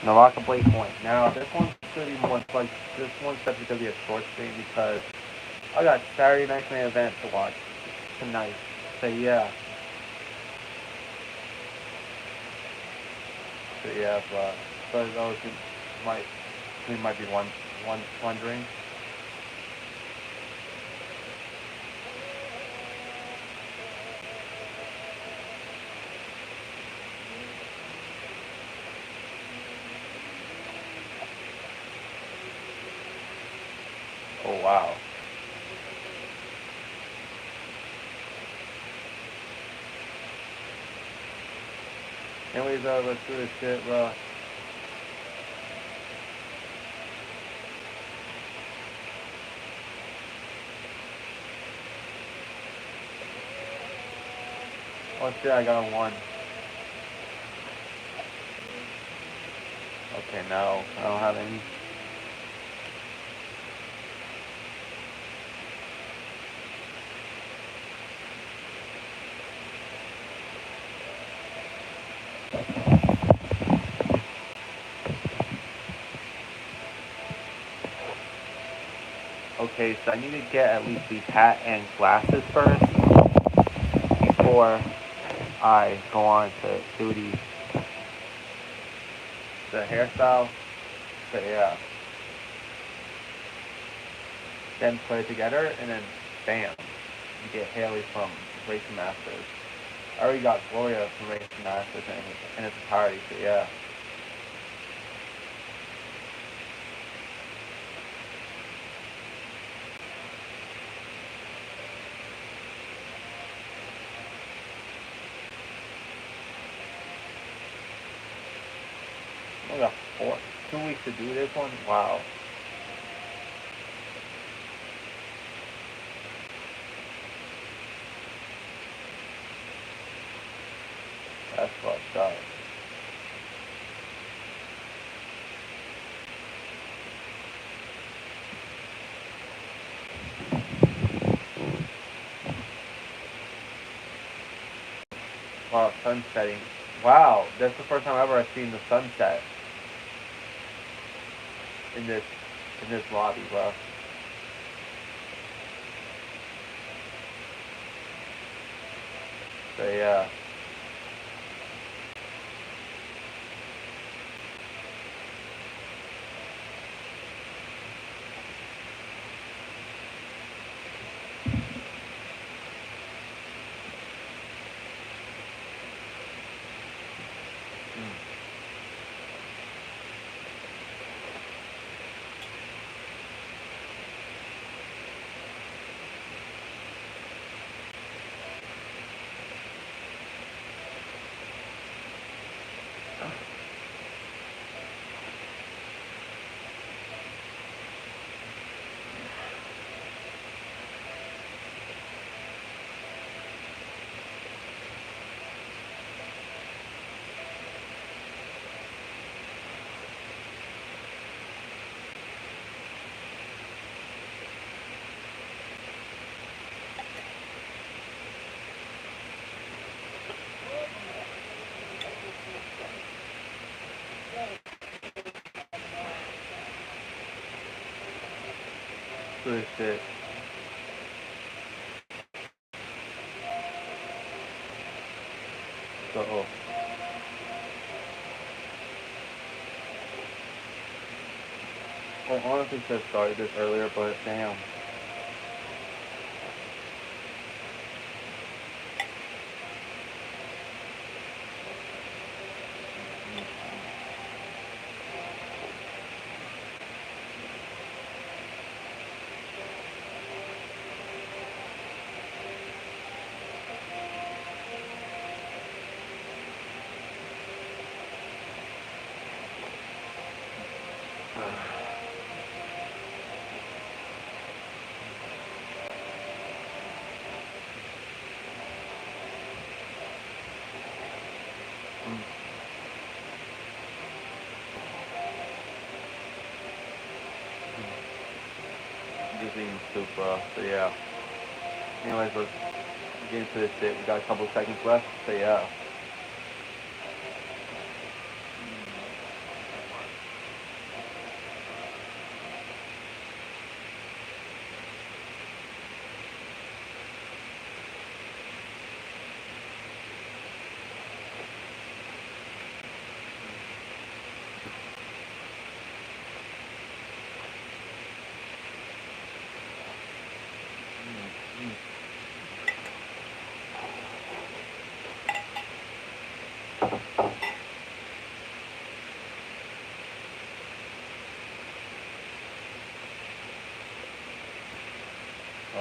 Naraka Bladepoint. Now, this one's going to be more, like, this one's definitely going to be a short stream because I got Saturday night's main event to watch tonight. So, yeah. But for those who might be wondering. Oh, wow. Anyways, let's do this shit, bro. Oh shit, I got one. Okay, no, I don't have any. Okay, so I need to get at least these hat and glasses first before I go on to do the hairstyle. So yeah. Then put it together and then bam. You get Haley from Racing Masters. I already got Gloria from Racing Masters in its entirety, so yeah. I got 2 weeks to do this one. Wow. That's fucked up. Wow, sun setting. Wow, that's the first time ever I've seen the sunset in this lobby, bro. So yeah. Good shit. So, I honestly should have started this earlier, but damn. Just eating soup, bro. So yeah. Anyways, let's get into this shit. We got a couple seconds left. So yeah.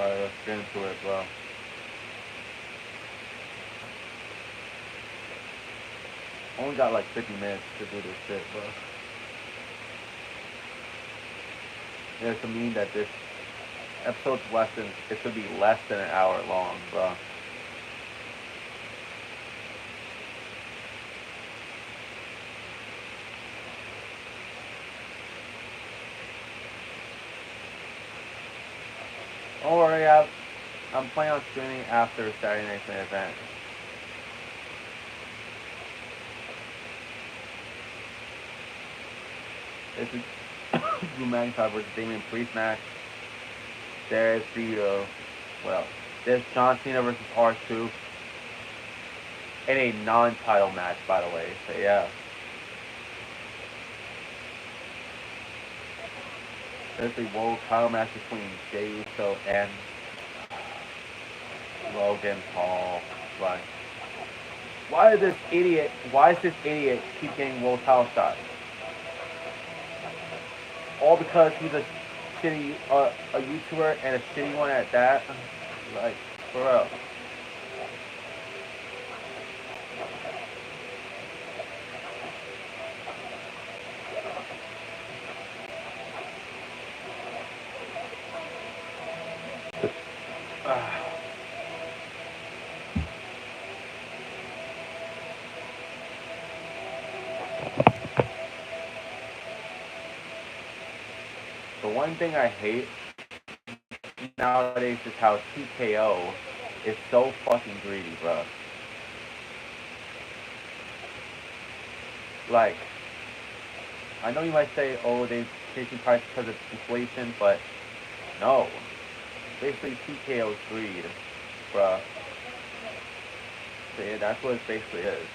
Alright, let's get into it, bro. Only got like 50 minutes to do this shit, bro. It to mean that this episode's it should be less than an hour long, bro. Don't worry, I'm planning on streaming after Saturday night's main event. It's a Drew McIntyre versus Damian Priest match. There's the, there's John Cena versus R2. In a non-title match, by the way, so yeah. There's the world title match between Jey Uso and Logan Paul. Like, why is this idiot keep getting world title shots? All because he's a shitty, a YouTuber and a shitty one at that? Like, for real. The one thing I hate nowadays is how TKO is so fucking greedy, bro. Like, I know you might say, oh, they're chasing price because of inflation, but no. Basically, TKO's greed, bro. So yeah, that's what it basically is.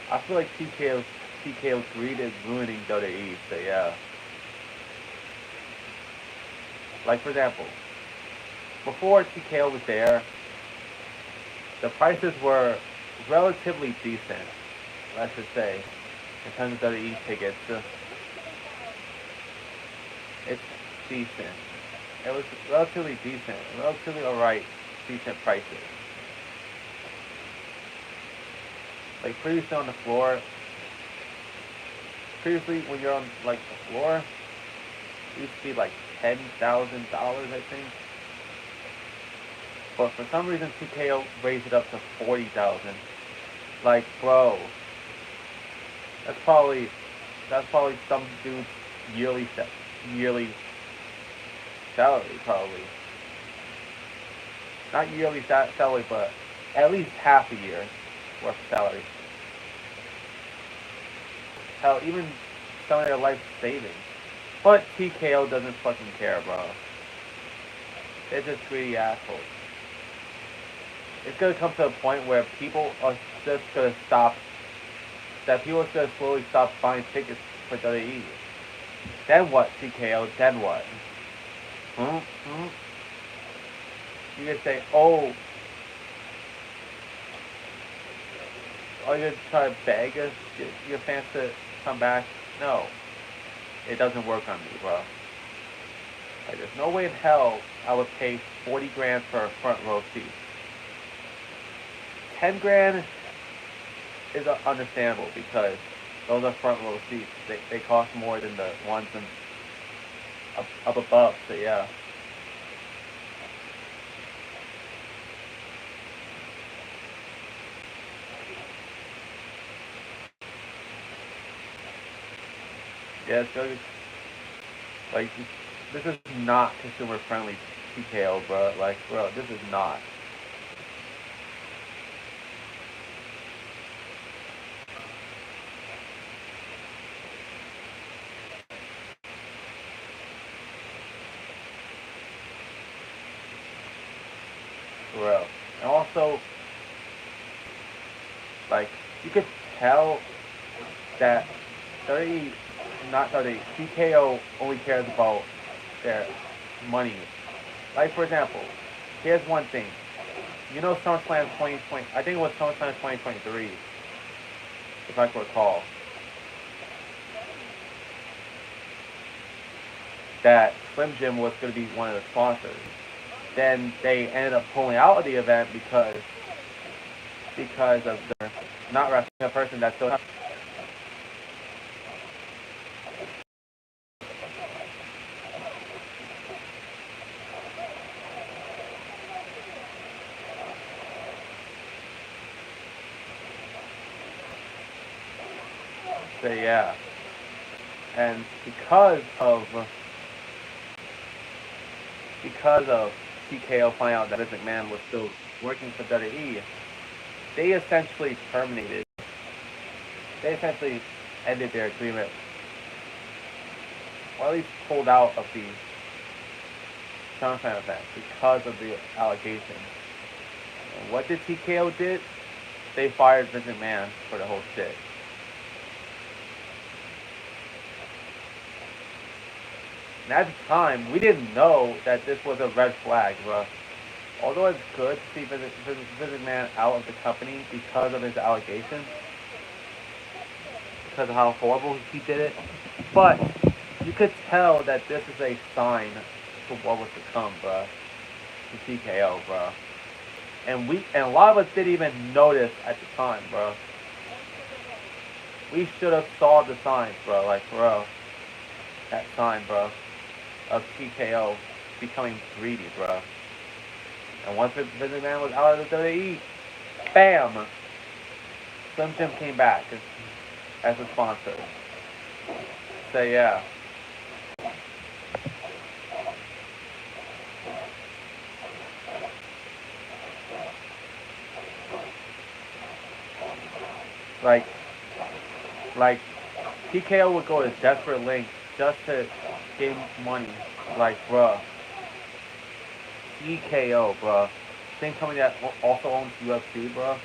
I feel like TKO's greed is ruining WWE, so yeah. Like, for example, before TKO was there, the prices were relatively decent, let's just say, in terms of WWE tickets. It's decent. It was relatively decent, relatively alright, decent prices. Like, previously on the floor, when you're on, like, the floor, it used to be, like, $10,000, I think. But for some reason, TKO raised it up to $40,000. Like, bro, that's probably some dude's yearly salary, probably. Not yearly salary, but at least half a year worth of salary. Hell, even some of their life savings. But TKO doesn't fucking care, bro. They're just greedy assholes. It's gonna come to a point where people are just gonna people are gonna slowly stop buying tickets for WWE. Then what, TKO? Then what? You can say, oh, are you gonna try to beg your fans to come back? No. It doesn't work on me, bro. Like, there's no way in hell I would pay 40 grand for a front row seat. 10 grand is understandable because those are front row seats. They cost more than the ones up above, so yeah. Yeah, so like, this is not consumer friendly TKO, bro. Like, bro, this is not. Bro. And also, like, you could tell that TKO only cares about their money. Like, for example, here's one thing. You know SummerSlam 2020, I think it was SummerSlam 2023, if I can recall. that Slim Jim was going to be one of the sponsors. Then they ended up pulling out of the event because of the not wrestling a person that still. So yeah, and because of TKO finding out that Vince McMahon was still working for WWE, they essentially terminated. They essentially ended their agreement, or at least pulled out of the SummerSlam event because of the allegations. And what did TKO did? They fired Vince McMahon for the whole shit. And at the time, we didn't know that this was a red flag, bro. Although it's good to see Vince McMahon out of the company because of his allegations, because of how horrible he did it, but you could tell that this is a sign for what was to come, bro. To TKO, bro. And a lot of us didn't even notice at the time, bro. We should have saw the signs, bro. Like, bro, that sign, bro, of TKO becoming greedy, bro. And once Vince McMahon was out of the WWE, bam, Slim Jim came back as a sponsor. So yeah. Like TKO would go to desperate lengths just to gain money. Like, bruh, TKO, bruh, same company that also owns UFC, bruh.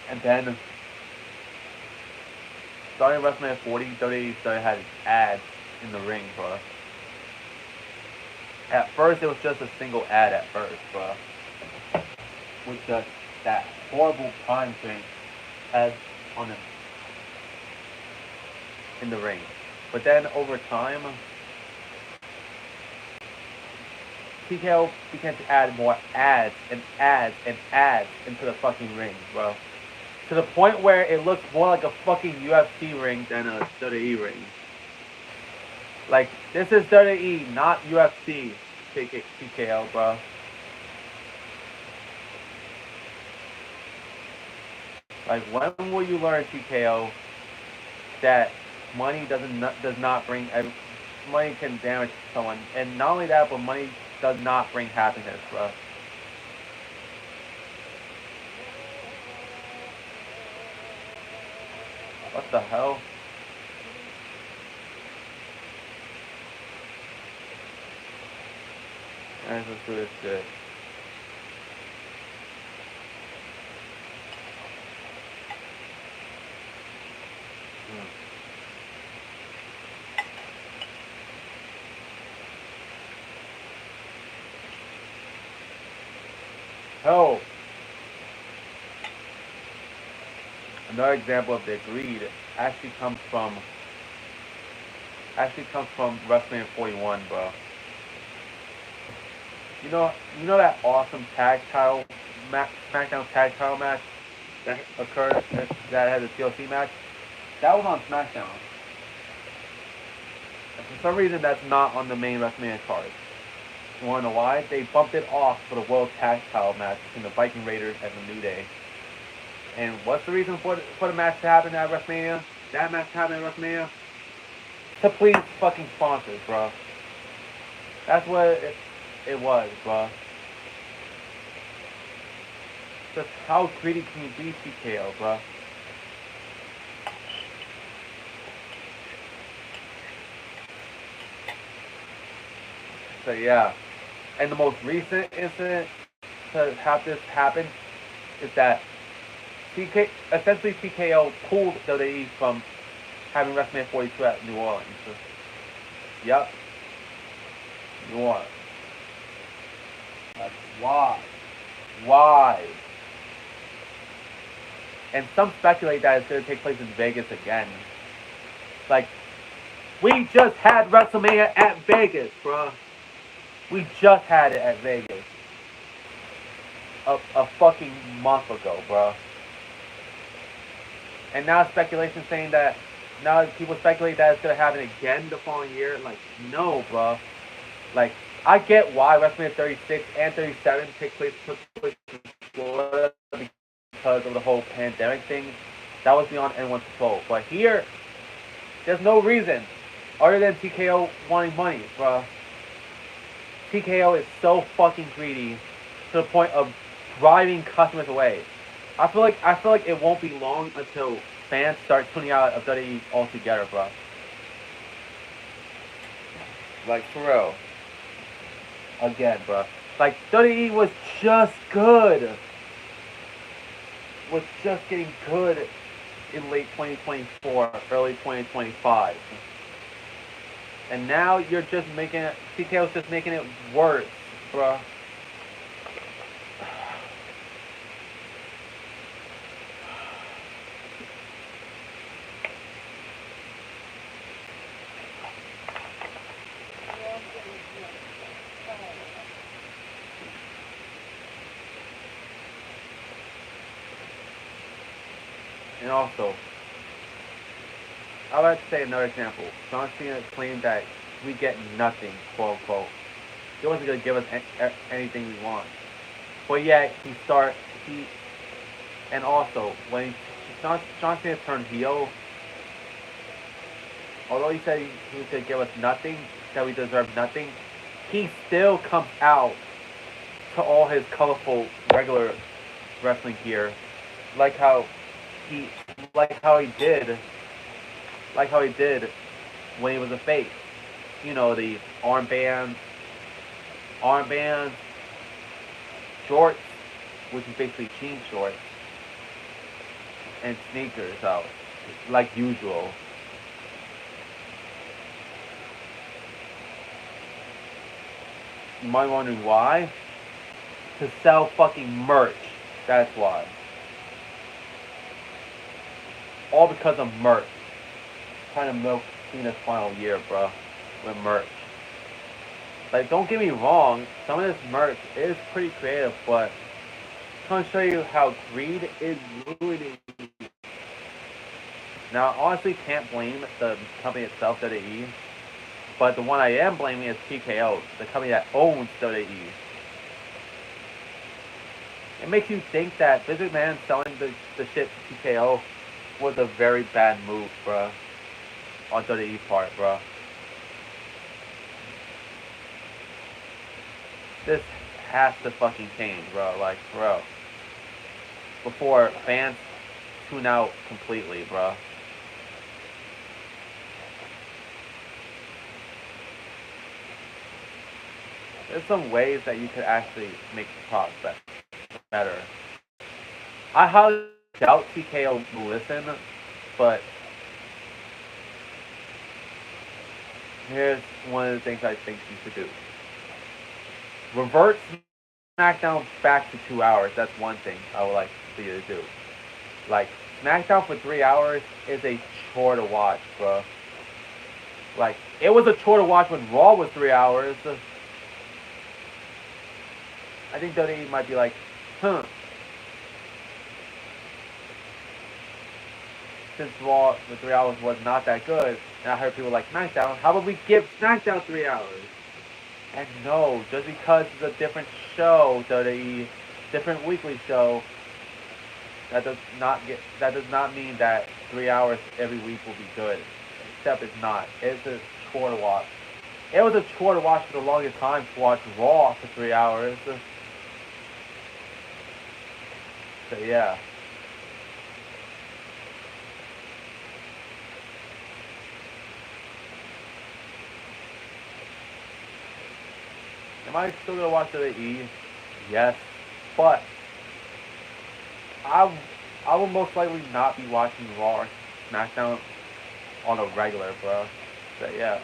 And then, starting WrestleMania 40, WWE started having ads in the ring, bruh. At first, it was just a single ad at first, bruh. With just that horrible prime thing as on it in the ring. But then over time, TKO began to add more ads and ads and ads into the fucking ring, bro. To the point where it looks more like a fucking UFC ring than a WWE ring. Like, this is WWE, not UFC, TKO, bro. Like, when will you learn, TKO, that money does not bring money can damage someone, and not only that, but money does not bring happiness, bro. What the hell? Let's do this shit. Oh, another example of the greed actually comes from WrestleMania 41, bro. You know that awesome SmackDown tag title match that occurred that had a TLC match? That was on SmackDown. And for some reason, that's not on the main WrestleMania card. You wanna know why? They bumped it off for the World Tag Title match between the Viking Raiders and the New Day. And what's the reason for the match to happen at WrestleMania? That match to happen at WrestleMania? To please fucking sponsors, bro. That's what it was, bro. Just how greedy can you be, TKO, bro? So yeah. And the most recent incident to have this happen is that essentially TKO pulled WWE from having WrestleMania 42 at New Orleans. Yep. New Orleans. That's why. Why? And some speculate that it's going to take place in Vegas again. Like, we just had WrestleMania at Vegas, bruh. We just had it at Vegas. A fucking month ago, bruh. And now speculation saying that, now people speculate that it's going to happen again the following year. Like, no, bruh. Like, I get why WrestleMania 36 and 37 took place in Florida because of the whole pandemic thing. That was beyond anyone's control. But here, there's no reason other than TKO wanting money, bruh. TKO is so fucking greedy to the point of driving customers away. I feel like it won't be long until fans start tuning out of WWE altogether, bruh. Like, for real. Again, bruh. Like, WWE was just good. Was just getting good in late 2024, early 2025. And now you're just making it, TKO's just making it worse, bruh. And also, I would like to say another example. John Cena claimed that we get nothing, quote unquote. He wasn't going to give us anything we want. But yet, and also, when John Cena turned heel, although he said he was going to give us nothing, that we deserve nothing, he still comes out to all his colorful, regular wrestling gear, like how he did when he was a face. You know, the armbands, shorts, which is basically jean shorts, and sneakers out, like usual. You might be wondering why? To sell fucking merch. That's why. All because of merch. Trying to milk Cena's final year, bro, with merch. Like, don't get me wrong, some of this merch is pretty creative, but I'm trying to show you how greed is ruining you. Now, I honestly can't blame the company itself, WWE, but the one I am blaming is TKO, the company that owns WWE. It makes you think that Vince McMahon selling the shit to TKO was a very bad move, bruh. On WWE's part, bruh. This has to fucking change, bro. Like, bro. Before fans tune out completely, bro. There's some ways that you could actually make the product better. I highly doubt TKO will listen, but here's one of the things I think you should do. Revert SmackDown back to 2 hours. That's one thing I would like for you to do. Like, SmackDown for 3 hours is a chore to watch, bro. Like, it was a chore to watch when Raw was 3 hours. I think WWE might be like, since Raw for 3 hours was not that good, and I heard people like SmackDown, how about we give SmackDown 3 hours? And no, just because it's a different show, WWE, different weekly show, that does not mean that 3 hours every week will be good. Except it's not. It's a chore to watch. It was a chore to watch for the longest time to watch Raw for 3 hours. So yeah. Am I still gonna watch WWE? Yes, but I will most likely not be watching Raw or SmackDown on a regular, bro. So yeah.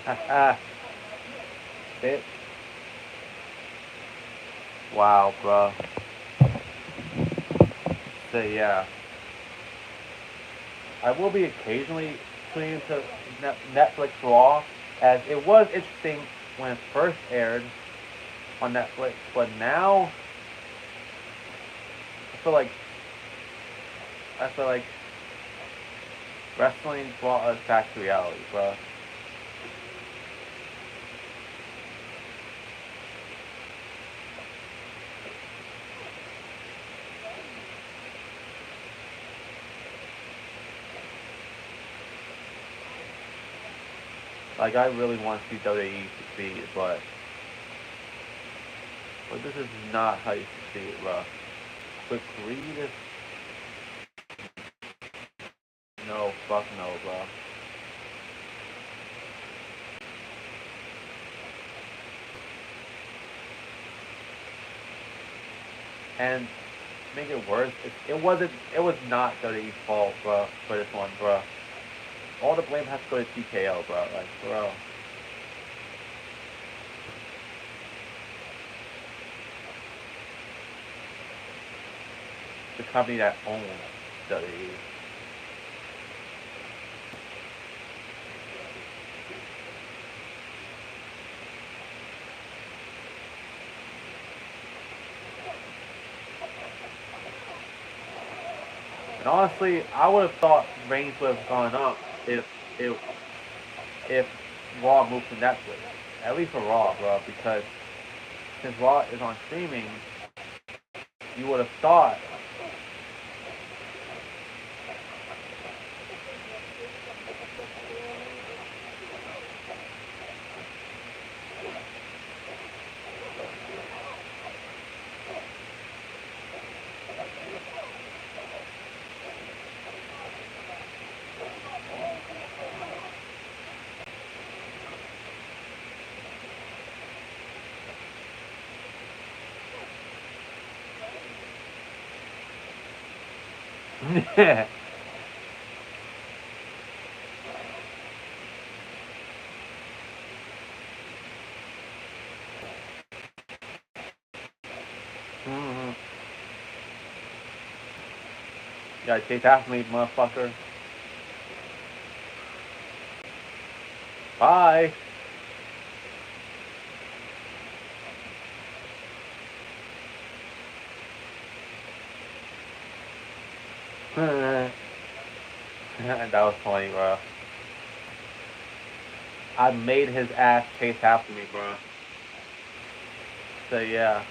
Haha. It. Wow, bro. So yeah, I will be occasionally tuning into Netflix Raw, as it was interesting when it first aired on Netflix, but now I feel like I feel like wrestling brought us back to reality, bro. Like I really want to see WWE succeed, but this is not how you succeed, bro. But greed is no, fuck no, bro. And make it worse, it was not WWE's fault, bro, for this one, bro. All the blame has to go to TKO, bro. Like, bro. The company that owns WWE. And honestly, I would have thought Reigns would have gone up if if Raw moved to Netflix. At least for Raw, bro, because since Raw is on streaming, you would have thought. Mm-hmm. You gotta chase after me, motherfucker. Bye. That was funny, bro. I made his ass chase after me, bro. So yeah.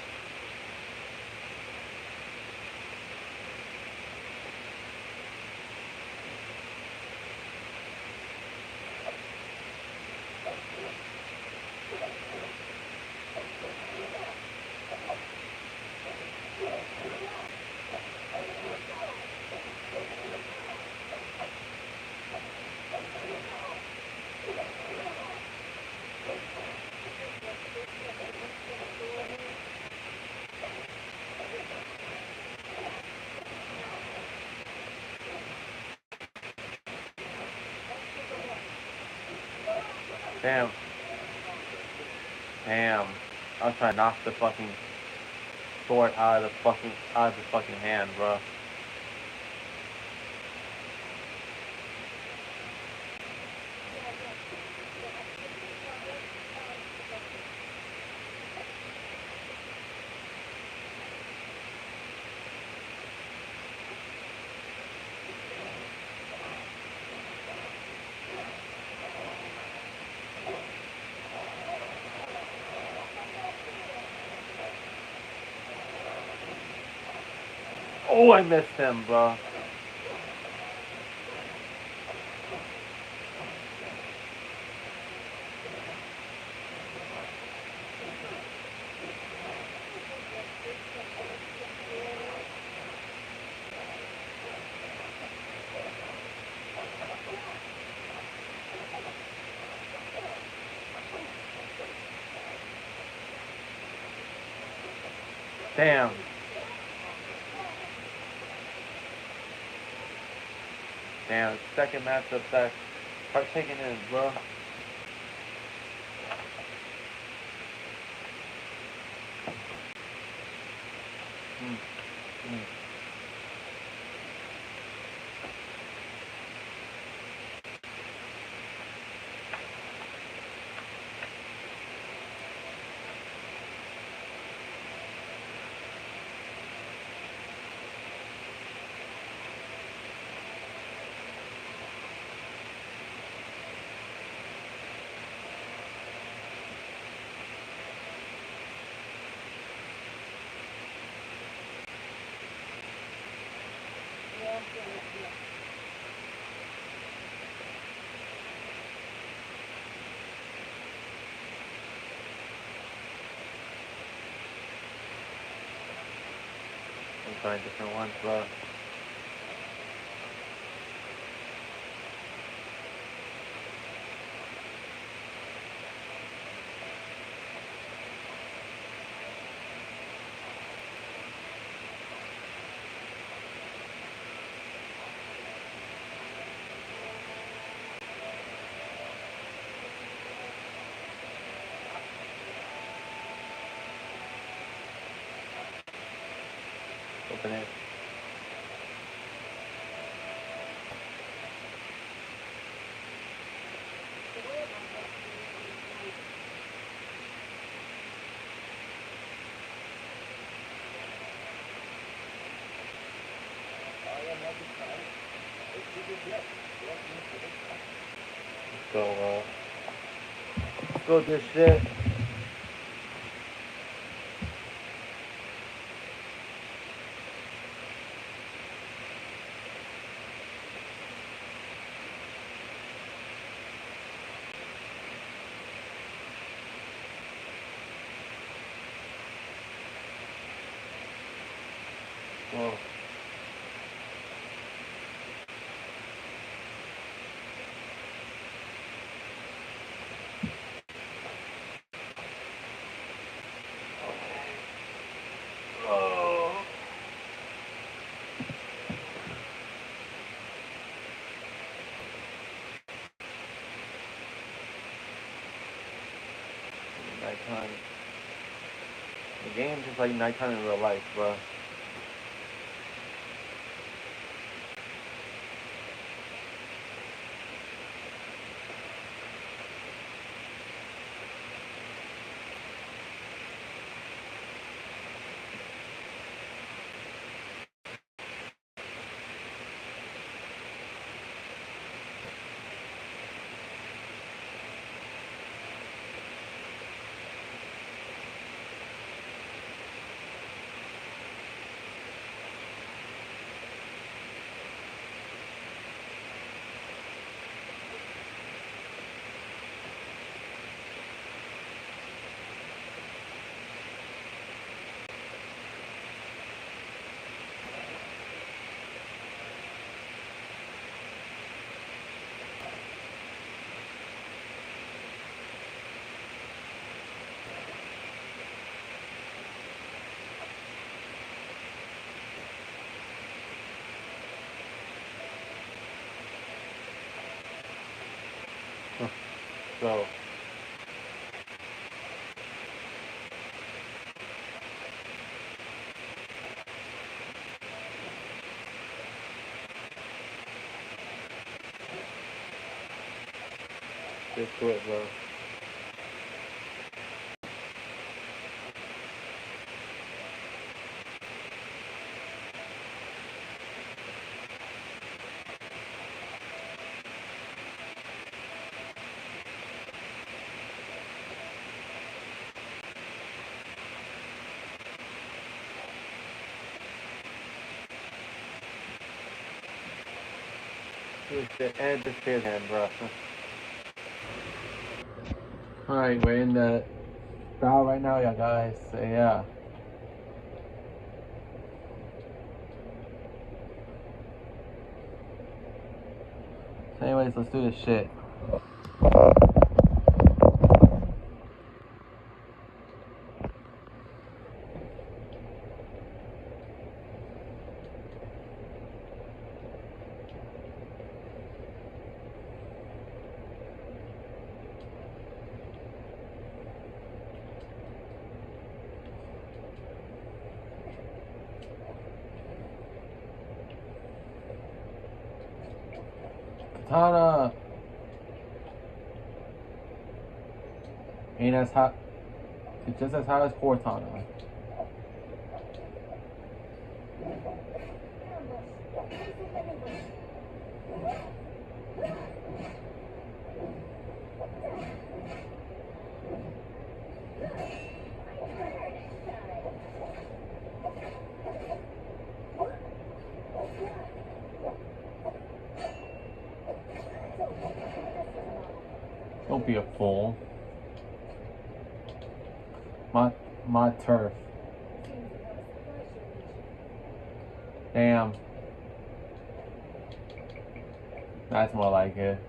Damn. Damn. I was trying to knock the fucking sword out of the fucking hand, bro. Oh, I missed him, bro. Damn. Damn. Second matchup that partaking in, bro. Mm. I'm trying different ones, bro. Open it. Let's go this shit. Whoa. Oh. Nighttime. The game's just like nighttime in real life, bro. So. Just do it, bro. And this kid's hand, bro. Alright, we're in the battle right now, yeah, guys. So, yeah. So, anyways, let's do this shit. Katana! Ain't as hot. It's just as hot as Cortana. Don't be a fool. My turf. Damn. That's more like it.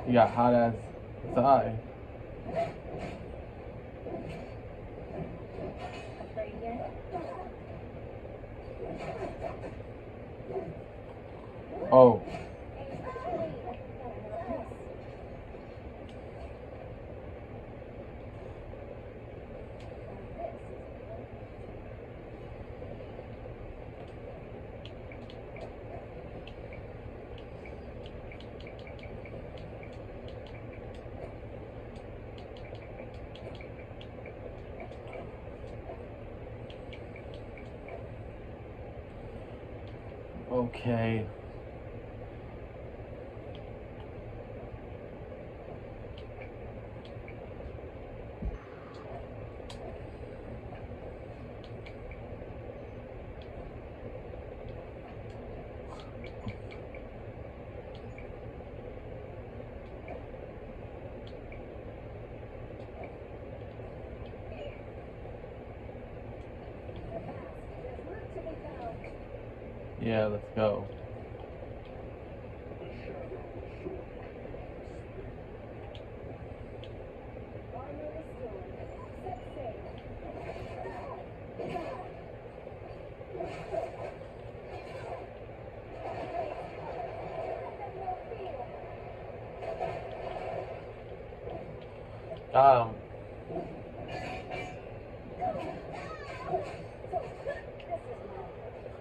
You got hot ass eye. Oh. Okay. Yeah, let's go.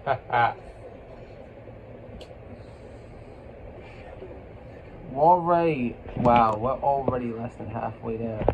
Haha. Already, wow, we're already less than halfway there.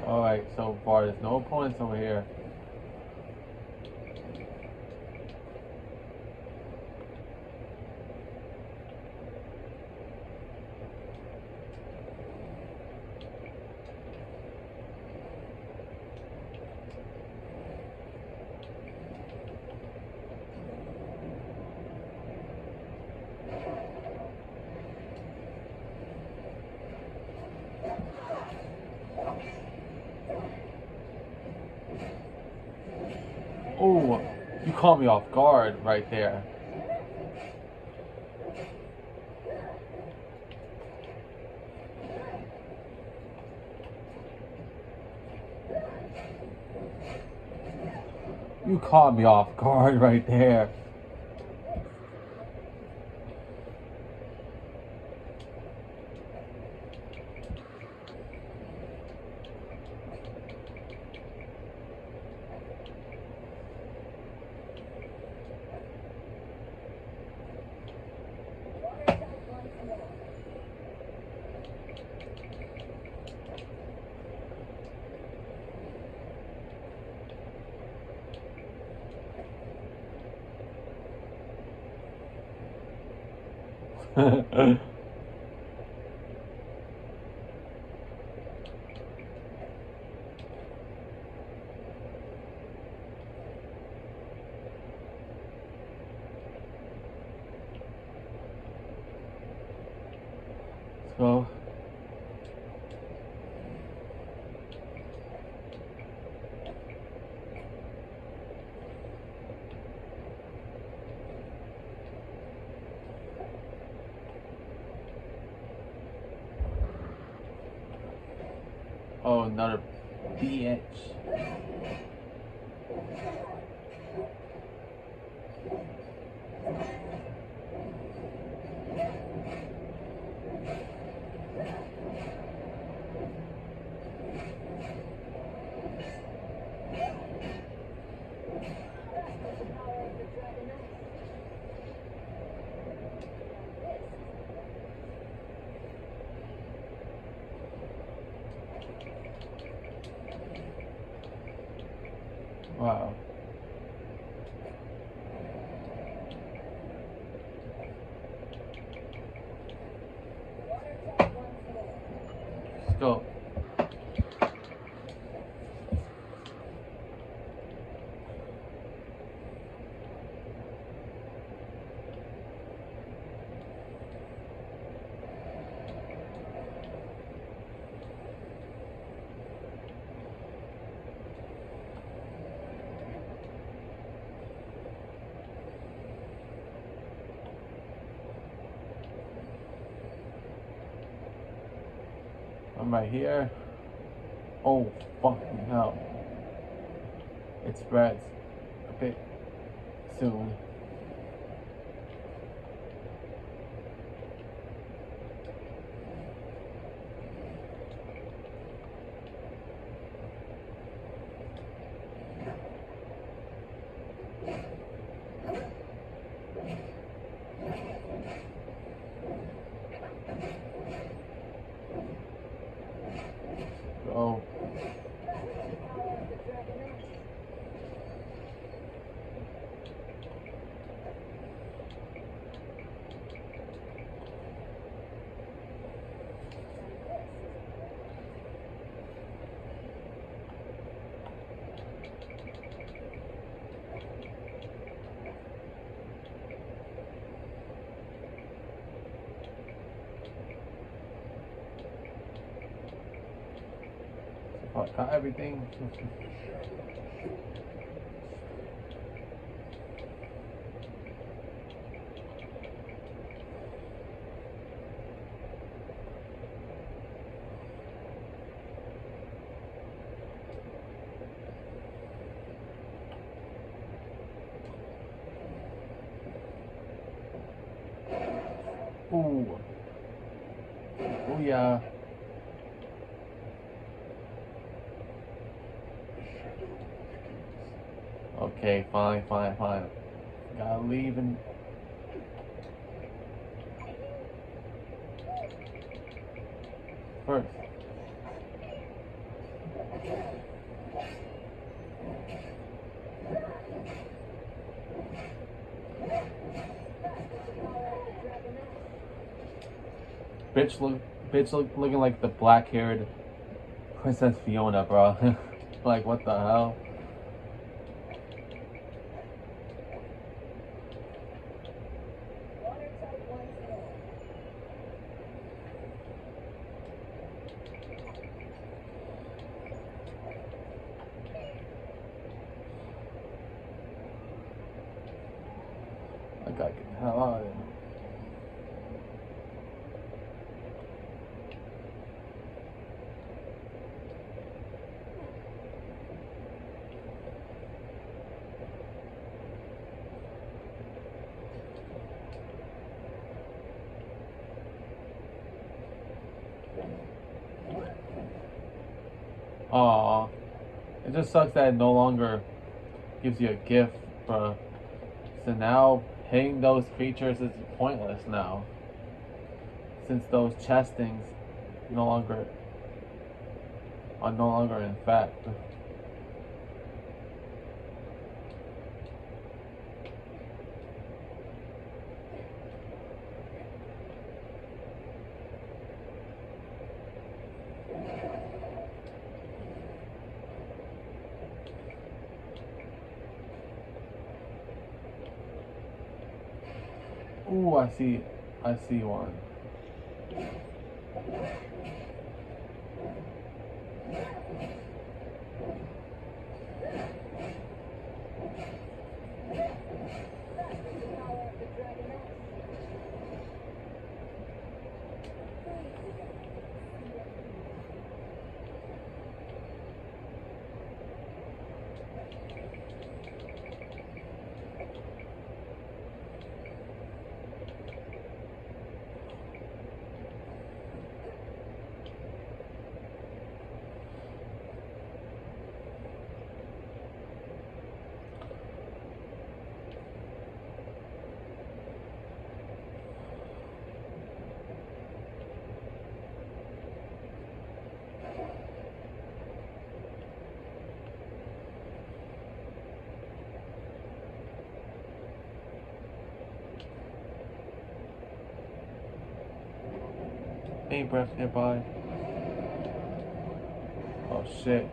Alright, so far there's no opponents over here. Oh, you caught me off guard right there. You caught me off guard right there. So oh, another bitch. Wow. Let's go. I'm right here. Oh, fucking hell. It spreads a bit soon. Go. Got everything. Ooh. Oh yeah. Okay, fine. Gotta leave and first. Bitch looking like the black-haired Princess Fiona, bro. Like, what the hell? hell out of there. Aw, it just sucks that it no longer gives you a gift, bruh. So now hitting those creatures is pointless now, since those chest things no longer are no longer in fact. Ooh, I see one. Hey, breath nearby. Oh shit.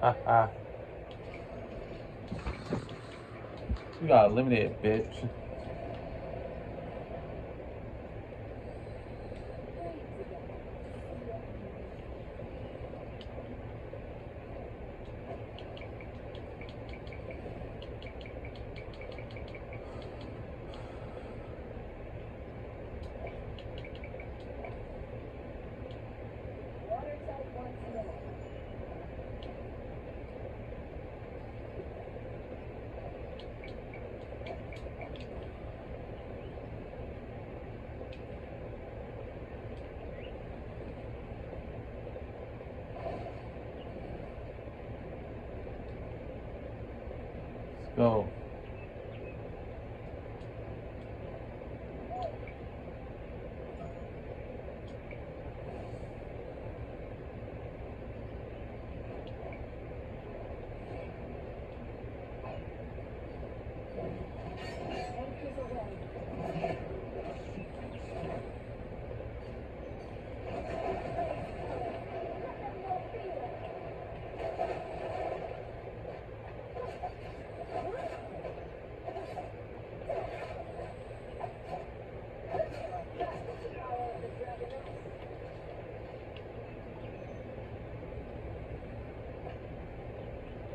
Haha. You got eliminated, bitch. Let's go.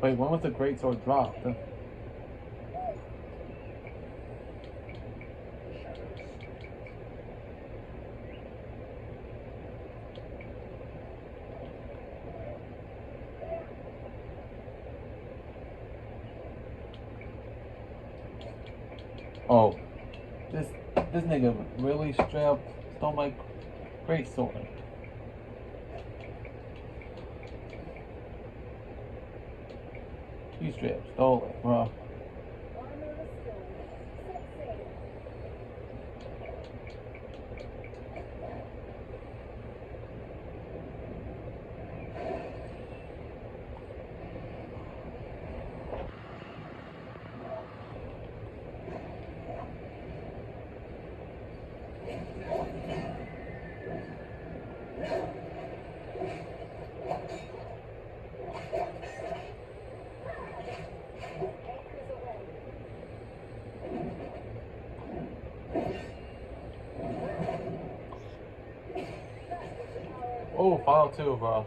Wait, when was the greatsword dropped? Oh, this nigga really straight up stole my greatsword. straight up stole it, bro. Oh, final two, bro.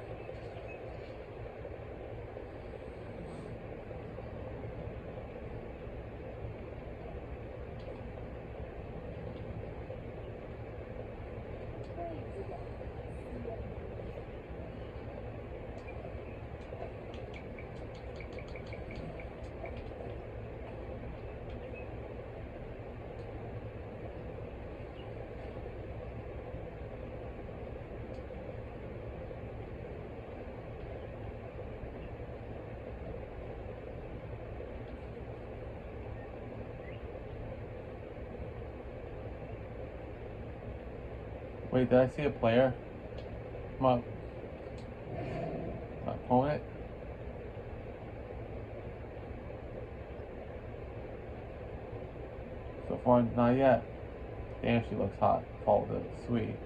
Wait, did I see a player? My opponent? So far, not yet. Damn, she looks hot. Valda, sweet.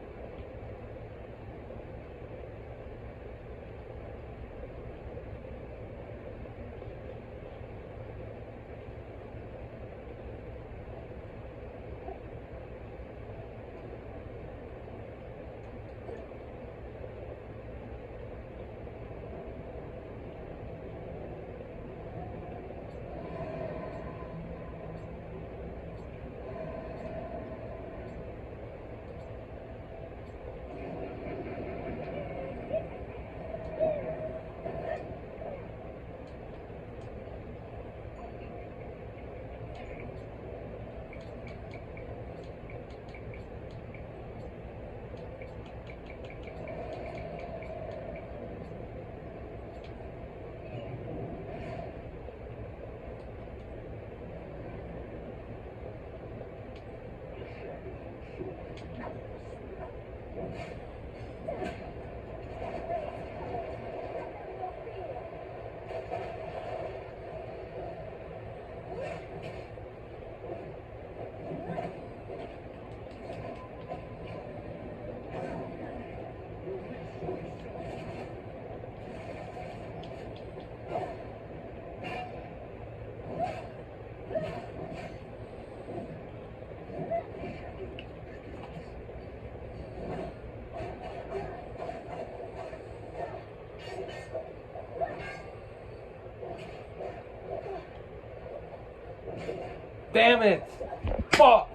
Damn it! Fuck!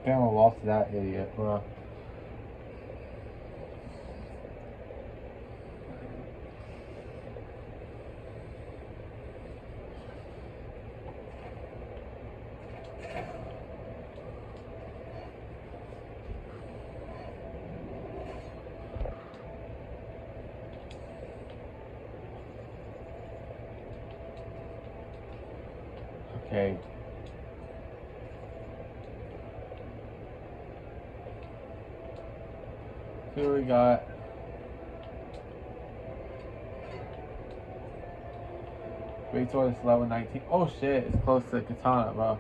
Damn, I lost to that idiot, bro. Okay. Here we got Great Sword is level 19. Oh shit, it's close to Katana, bro.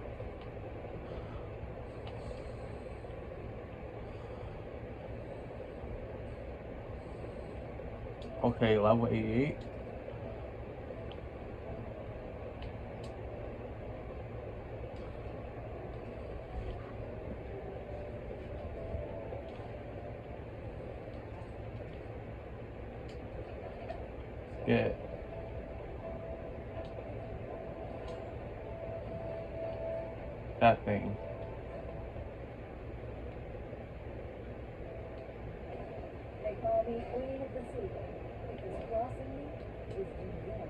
Okay, level 88. Get that thing. They call me Queen of the Sea because crossing me is inevitable.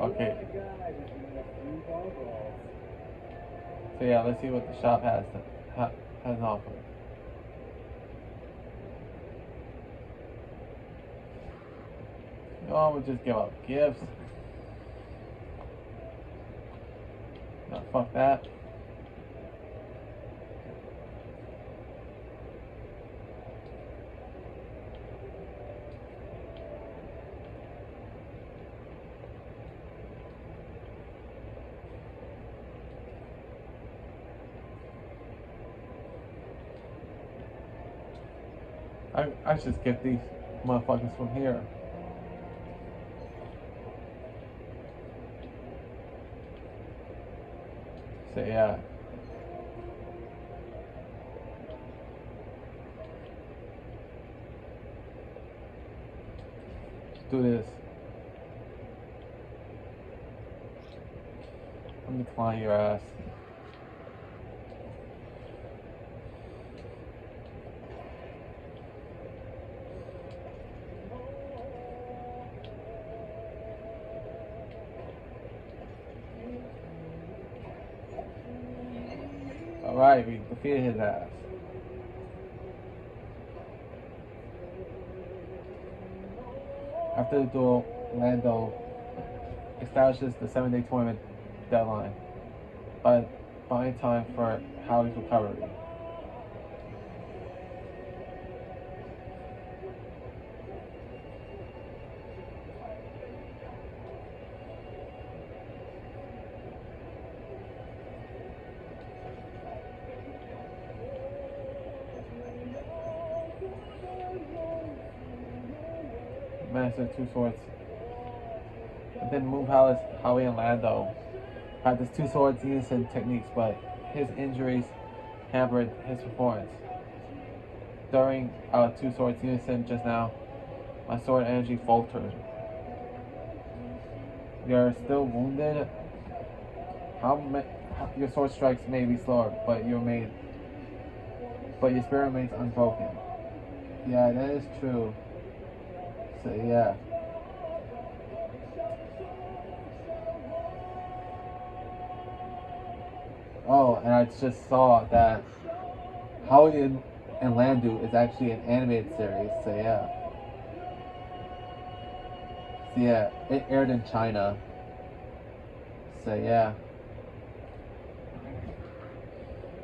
Okay. So yeah, let's see what the shop has an offer. Oh, we'll just give out gifts. No, fuck that. I should just get these motherfuckers from here. So yeah. Let's do this. I'm gonna decline your ass. Alright, we defeated his ass. After the duel, Lando establishes the 7-day tournament deadline by buying time for Howie's recovery. Master two swords. But then Moon Palace, Howie and Lando practice two swords unison techniques, but his injuries hampered his performance. During our two swords unison just now, my sword energy faltered. You're still wounded. Your sword strikes may be slower, but your spirit remains unbroken. Yeah, that is true. So yeah. Oh, and I just saw that Howie and Landu is actually an animated series. So yeah. So yeah, it aired in China. So yeah.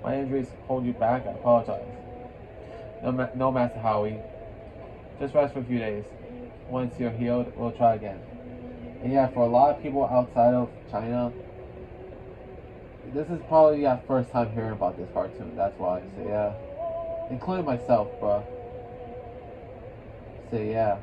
My injuries hold you back. I apologize. No, Master Howie. Just rest for a few days. Once you're healed, we'll try again. And yeah, for a lot of people outside of China, this is probably your first time hearing about this cartoon. That's why. So yeah, including myself, bro. So yeah.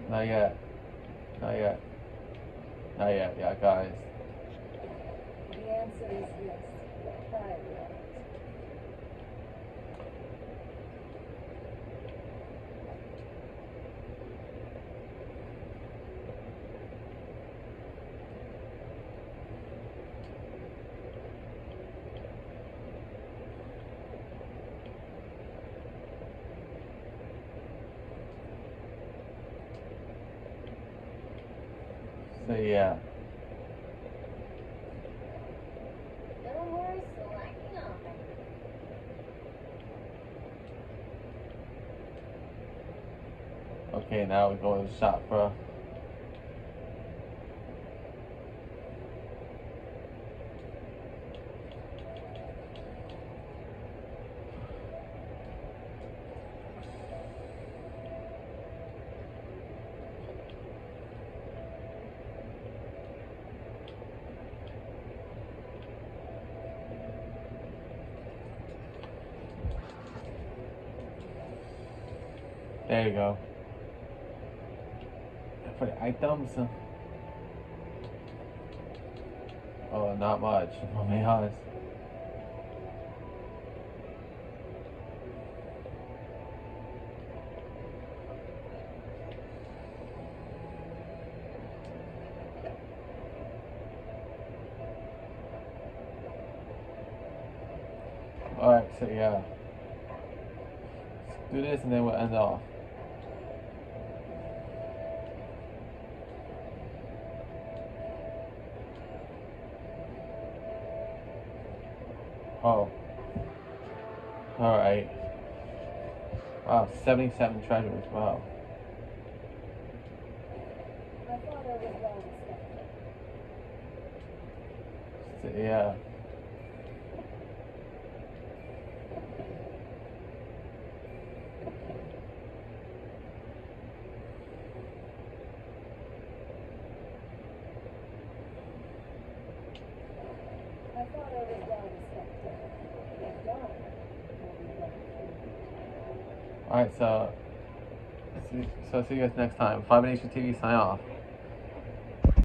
Not yet. Not yet. Not yet, yeah, guys. The answer is yes. Try it. So yeah. Okay, now we go to the shop, bro. There you go. For the items, oh, not much, if I'm being honest. Alright, so yeah. Let's do this and then we'll end off. Oh. Alright. Wow, 77 treasures. Wow. My father was well respected. So, yeah. My father was well respected. His daughter will be well treated. Alright, so see you guys next time. 5 Nation TV sign off.